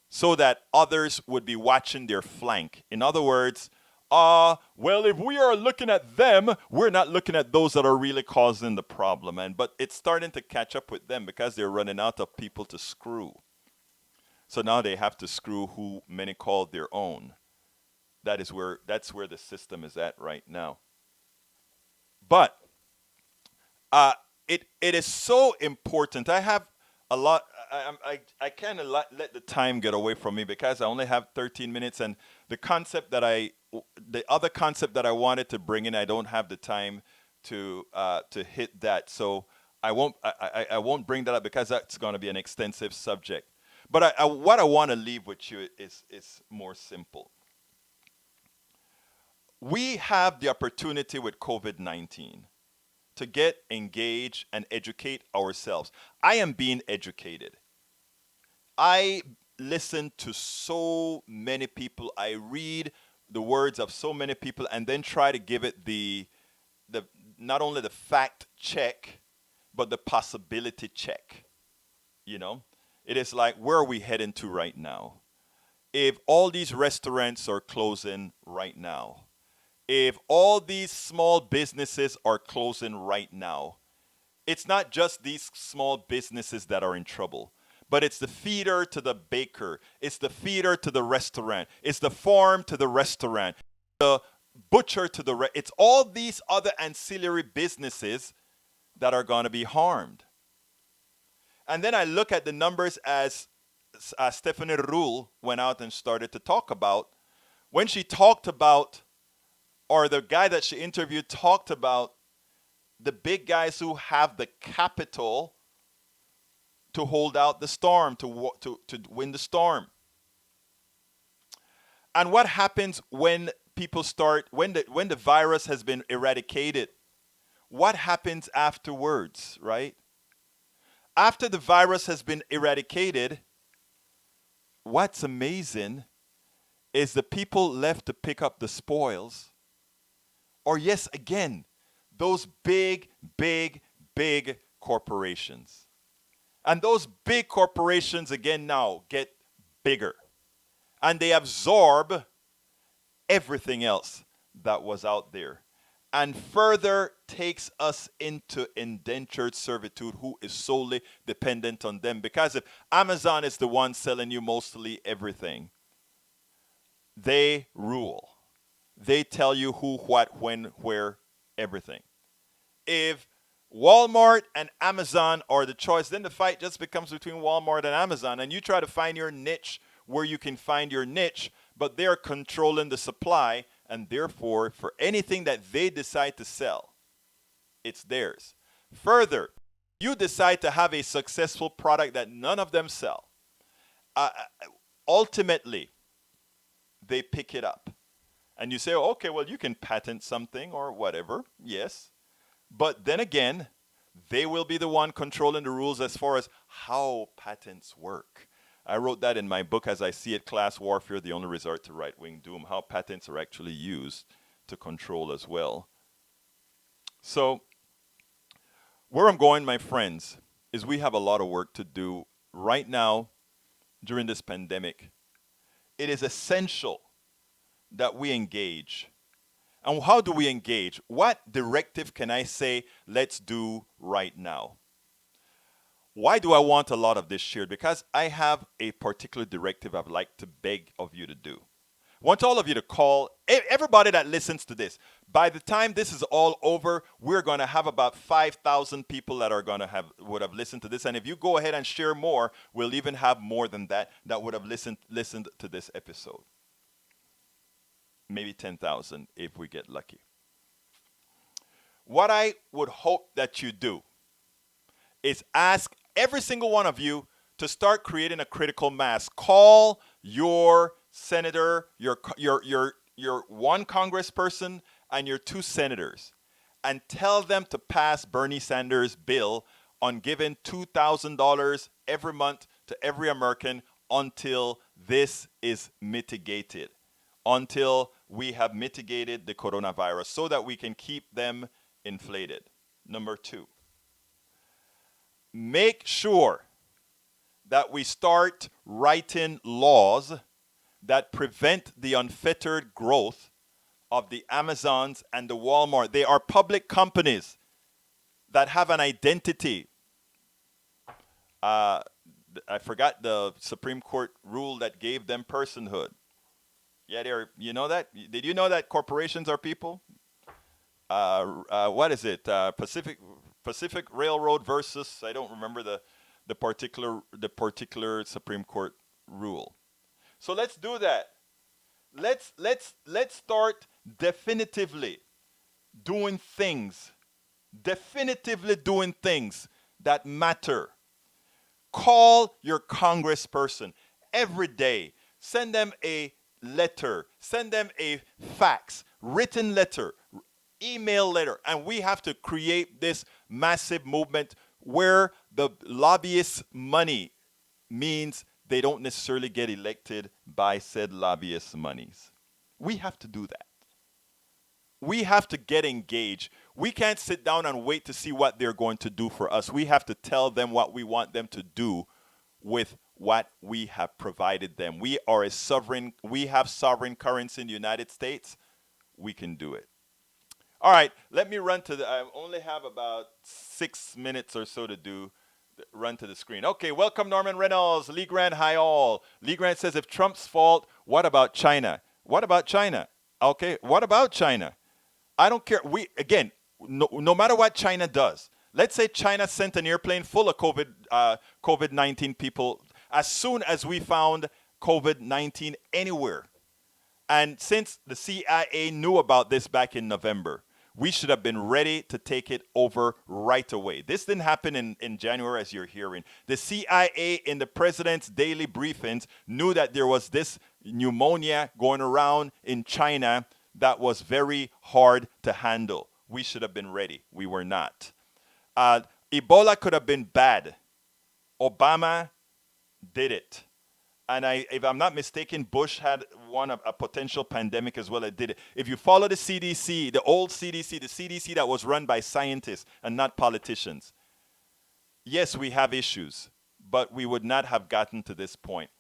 so that others would be watching their flank. In other words, well, if we are looking at them, we're not looking at those that are really causing the problem. But it's starting to catch up with them because they're running out of people to screw. So now they have to screw who many call their own. That's where the system is at right now. But it is so important. I have a lot. I kind of let the time get away from me because I only have 13 minutes, and the other concept that I wanted to bring in, I don't have the time to hit that. So I won't bring that up because that's going to be an extensive subject. But what I want to leave with you is more simple. We have the opportunity with COVID-19 to get engaged and educate ourselves. I am being educated. I listen to so many people. I read the words of so many people and then try to give it the not only the fact check, but the possibility check. You know, it is like, where are we heading to right now? If all these restaurants are closing right now, if all these small businesses are closing right now, it's not just these small businesses that are in trouble, but it's the feeder to the baker, it's the feeder to the restaurant, it's the farm to the restaurant, the butcher to the it's all these other ancillary businesses that are going to be harmed. And then I look at the numbers as Stephanie Ruhl went out and started to talk about. When she talked about, or the guy that she interviewed talked about, the big guys who have the capital to hold out the storm, to win the storm. And what happens when people start, when the virus has been eradicated? What happens afterwards, right? After the virus has been eradicated, what's amazing is the people left to pick up the spoils, or yes, again, those big, big, big corporations. And those big corporations, again, now get bigger. And they absorb everything else that was out there. And further takes us into indentured servitude, who is solely dependent on them. Because if Amazon is the one selling you mostly everything, they rule. They tell you who, what, when, where, everything. If Walmart and Amazon are the choice, then the fight just becomes between Walmart and Amazon. And you try to find your niche where you can find your niche, but they're controlling the supply. And therefore, for anything that they decide to sell, it's theirs. Further, you decide to have a successful product that none of them sell. Ultimately, they pick it up. And you say, okay, well, you can patent something or whatever. Yes. But then again, they will be the one controlling the rules as far as how patents work. I wrote that in my book, As I See It, Class Warfare, the Only Resort to Right-Wing Doom, how patents are actually used to control as well. So where I'm going, my friends, is we have a lot of work to do right now during this pandemic. It is essential that we engage. And how do we engage? What directive can I say, let's do right now? Why do I want a lot of this shared? Because I have a particular directive I'd like to beg of you to do. I want all of you to call, everybody that listens to this. By the time this is all over, we're going to have about 5,000 people that would have listened to this. And if you go ahead and share more, we'll even have more than that would have listened to this episode. Maybe 10,000 if we get lucky. What I would hope that you do is ask every single one of you to start creating a critical mass. Call your senator, your one congressperson, and your two senators, and tell them to pass Bernie Sanders' bill on giving $2,000 every month to every American until this is mitigated, until we have mitigated the coronavirus, so that we can keep them inflated. Number two, make sure that we start writing laws that prevent the unfettered growth of the Amazons and the Walmart. They are public companies that have an identity. I forgot the Supreme Court rule that gave them personhood. Yeah, they're. You know that? Did you know that corporations are people? What is it? Pacific Railroad versus I don't remember the particular Supreme Court rule. So let's do that. Let's start definitively doing things. Definitively doing things that matter. Call your congressperson every day. Send them a letter. Send them a fax, written letter, email letter. And we have to create this massive movement where the lobbyists' money means they don't necessarily get elected by said lobbyists' monies. We have to do that. We have to get engaged. We can't sit down and wait to see what they're going to do for us. We have to tell them what we want them to do with what we have provided them. We are a sovereign, we have sovereign currency in the United States. We can do it. All right, let me run to I only have about 6 minutes or so to run to the screen. Okay, welcome Norman Reynolds, Lee Grant, hi all. Lee Grant says, if Trump's fault, what about China? What about China? Okay, what about China? I don't care. No matter what China does, let's say China sent an airplane full of COVID-19 people as soon as we found COVID-19 anywhere. And since the CIA knew about this back in November, we should have been ready to take it over right away. This didn't happen in January, as you're hearing. The CIA in the president's daily briefings knew that there was this pneumonia going around in China that was very hard to handle. We should have been ready. We were not. Ebola could have been bad. Obama did it. And if I'm not mistaken, Bush had a potential pandemic as well that did it. If you follow the CDC, the old CDC, the CDC that was run by scientists and not politicians, yes, we have issues, but we would not have gotten to this point.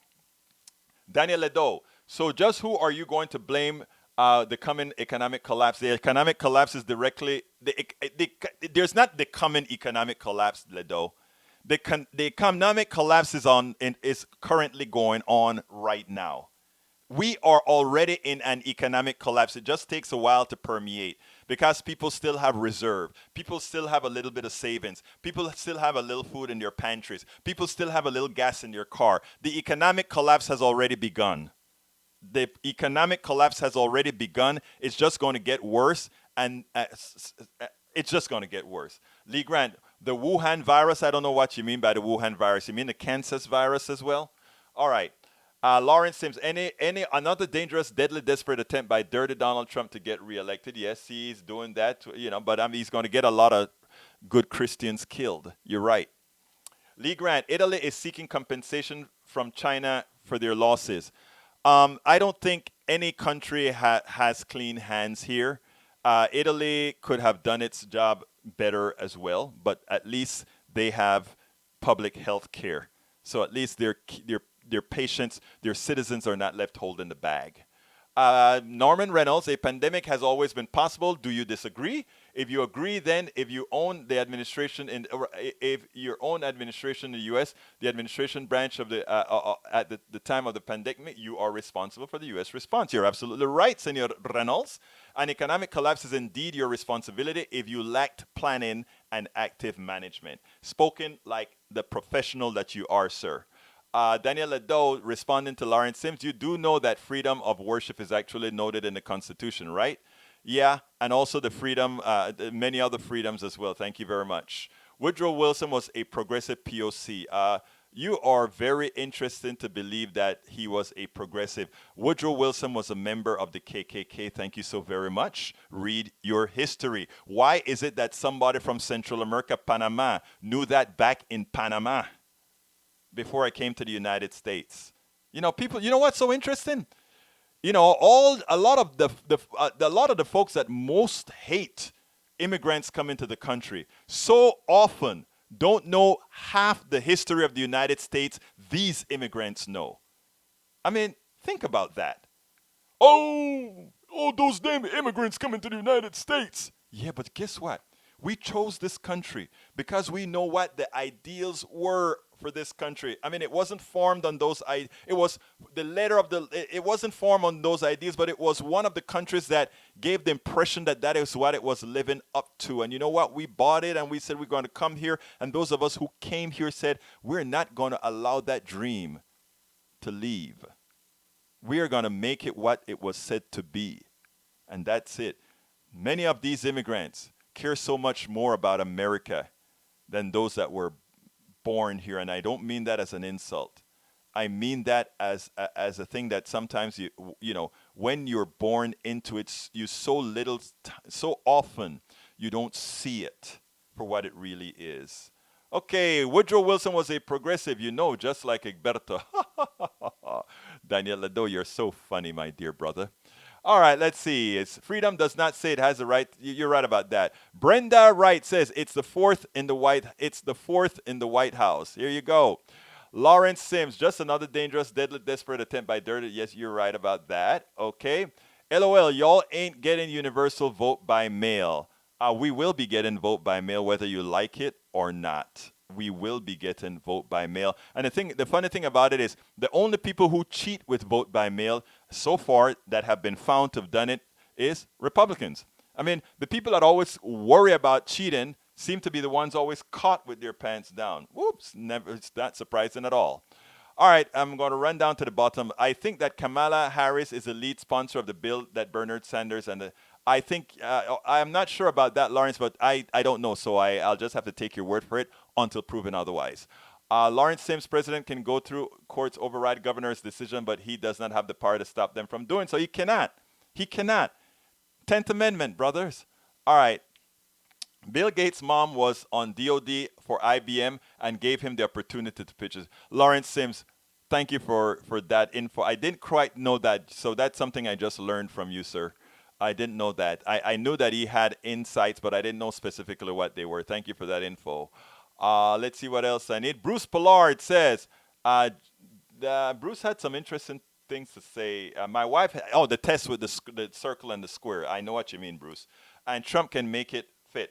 Daniel Ledo, so just who are you going to blame the coming economic collapse? The economic collapse is directly, there's not the coming economic collapse, Ledo. The economic collapse is currently going on right now. We are already in an economic collapse. It just takes a while to permeate because people still have reserve. People still have a little bit of savings. People still have a little food in their pantries. People still have a little gas in their car. The economic collapse has already begun. The economic collapse has already begun. It's just going to get worse, and it's just going to get worse. Lee Grant, the Wuhan virus, I don't know what you mean by the Wuhan virus. You mean the Kansas virus as well? All right. Lawrence Sims, another dangerous, deadly, desperate attempt by dirty Donald Trump to get reelected. Yes, he's doing that, but he's going to get a lot of good Christians killed. You're right. Lee Grant, Italy is seeking compensation from China for their losses. I don't think any country has clean hands here. Italy could have done its job better as well, but at least they have public health care. So at least their patients, their citizens are not left holding the bag. Norman Reynolds, a pandemic has always been possible. Do you disagree? If you agree, then if you own the administration if your own administration in the U.S., the administration branch of at the time of the pandemic, you are responsible for the U.S. response. You're absolutely right, Senor Reynolds. An economic collapse is indeed your responsibility if you lacked planning and active management. Spoken like the professional that you are, sir. Daniel Ledo, responding to Lawrence Sims, you do know that freedom of worship is actually noted in the Constitution, right? Yeah, and also the freedom, many other freedoms as well. Thank you very much. Woodrow Wilson was a progressive POC. You are very interesting to believe that he was a progressive. Woodrow Wilson was a member of the KKK. Thank you so very much. Read your history. Why is it that somebody from Central America, Panama, knew that back in Panama before I came to the United States? People, what's so interesting? A lot of the folks that most hate immigrants coming to the country so often don't know half the history of the United States these immigrants know. I mean, think about that. Oh, Oh, those damn immigrants coming to the United States. Yeah, but guess what? We chose this country because we know what the ideals were for this country. I mean, it wasn't formed on those. It was the letter of the. It wasn't formed on those ideas, but it was one of the countries that gave the impression that that is what it was living up to. And you know what? We bought it, and we said we're going to come here. And those of us who came here said we're not going to allow that dream to leave. We are going to make it what it was said to be, and that's it. Many of these immigrants care so much more about America than those that were born here, and I don't mean that as an insult. I mean that as a thing that sometimes you know when you're born into it, you so often you don't see it for what it really is. Okay, Woodrow Wilson was a progressive, you know, just like Egberto. Daniel Lado, you're so funny, my dear brother. All right, let's see. It's freedom does not say it has a right. You're right about that. Brenda Wright says it's the fourth in the White House. Here you go. Lawrence Sims, just another dangerous, deadly, desperate attempt by Dirty. Yes, you're right about that. Okay. LOL, y'all ain't getting universal vote by mail. We will be getting vote by mail whether you like it or not. We will be getting vote by mail. And the funny thing about it is the only people who cheat with vote by mail so far that have been found to have done it is Republicans. I mean, the people that always worry about cheating seem to be the ones always caught with their pants down. Whoops, never, it's not surprising at all. All right, I'm going to run down to the bottom. I think that Kamala Harris is the lead sponsor of the bill that Bernard Sanders and I think, I'm not sure about that, Lawrence, but I don't know. So I'll just have to take your word for it until proven otherwise. Lawrence Sims, president, can go through courts, override governor's decision, but he does not have the power to stop them from doing so. He cannot. He cannot. 10th Amendment, brothers. All right. Bill Gates' mom was on DOD for IBM and gave him the opportunity to pitch it. Lawrence Sims, thank you for that info. I didn't quite know that, so that's something I just learned from you, sir. I didn't know that. I knew that he had insights, but I didn't know specifically what they were. Thank you for that info. Let's see what else I need. Bruce Pollard says, Bruce had some interesting things to say. My wife, the test with the circle and the square. I know what you mean, Bruce. And Trump can make it fit.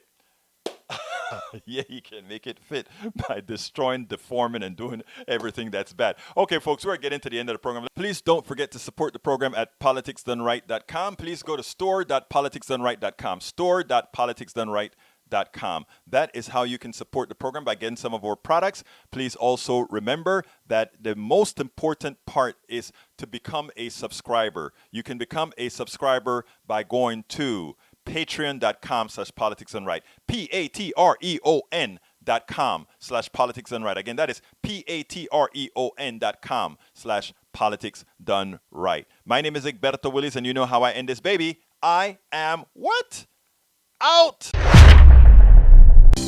Yeah, he can make it fit by destroying, deforming, and doing everything that's bad. Okay, folks, we're getting to the end of the program. Please don't forget to support the program at politicsdoneright.com. Please go to store.politicsdoneright.com. Store.politicsdoneright.com. That is how you can support the program by getting some of our products. Please also remember that the most important part is to become a subscriber. You can become a subscriber by going to patreon.com/politicsdoneright. patreon.com/politicsdoneright. Again, that is patreon.com/politicsdoneright. My name is Egberto Willis, and you know how I end this baby. I am what? Out!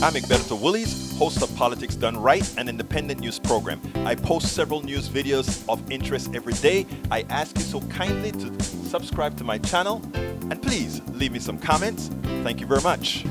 I'm Egberto Willis, host of Politics Done Right, an independent news program. I post several news videos of interest every day. I ask you so kindly to subscribe to my channel, and please leave me some comments. Thank you very much.